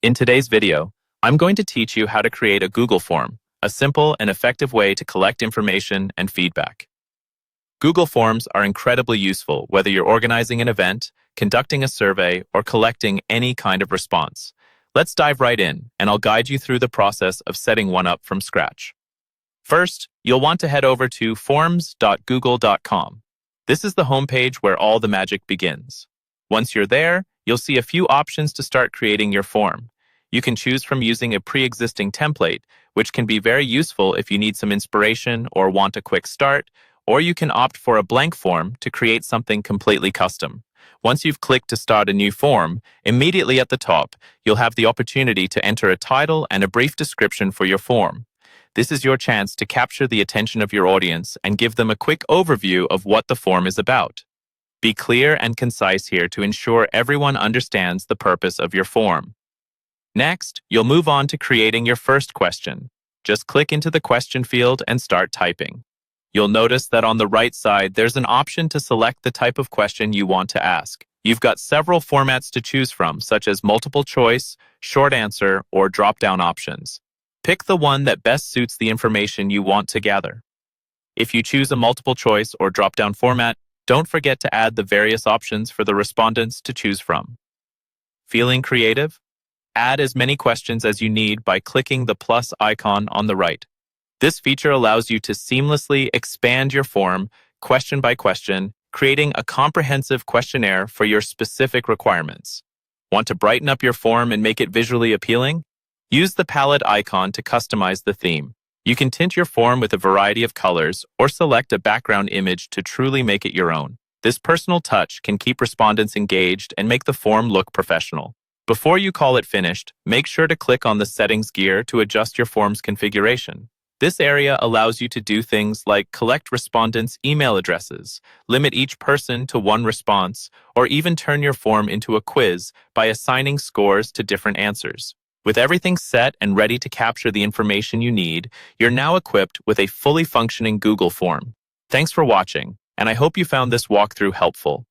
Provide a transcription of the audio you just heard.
In today's video, I'm going to teach you how to create a Google form, a simple and effective way to collect information and feedback. Google Forms are incredibly useful whether you're organizing an event, conducting a survey, or collecting any kind of response. Let's dive right in, and I'll guide you through the process of setting one up from scratch. First, you'll want to head over to forms.google.com. This is the homepage where all the magic begins. Once you're there, you'll see a few options to start creating your form. You can choose from using a pre-existing template, which can be very useful if you need some inspiration or want a quick start, or you can opt for a blank form to create something completely custom. Once you've clicked to start a new form, immediately at the top, you'll have the opportunity to enter a title and a brief description for your form. This is your chance to capture the attention of your audience and give them a quick overview of what the form is about. Be clear and concise here to ensure everyone understands the purpose of your form. Next, you'll move on to creating your first question. Just click into the question field and start typing. You'll notice that on the right side, there's an option to select the type of question you want to ask. You've got several formats to choose from, such as multiple choice, short answer, or drop-down options. Pick the one that best suits the information you want to gather. If you choose a multiple choice or drop-down format, don't forget to add the various options for the respondents to choose from. Feeling creative? Add as many questions as you need by clicking the plus icon on the right. This feature allows you to seamlessly expand your form, question by question, creating a comprehensive questionnaire for your specific requirements. Want to brighten up your form and make it visually appealing? Use the palette icon to customize the theme. You can tint your form with a variety of colors or select a background image to truly make it your own. This personal touch can keep respondents engaged and make the form look professional. Before you call it finished, make sure to click on the Settings gear to adjust your form's configuration. This area allows you to do things like collect respondents' email addresses, limit each person to one response, or even turn your form into a quiz by assigning scores to different answers. With everything set and ready to capture the information you need, you're now equipped with a fully functioning Google form. Thanks for watching, and I hope you found this walkthrough helpful.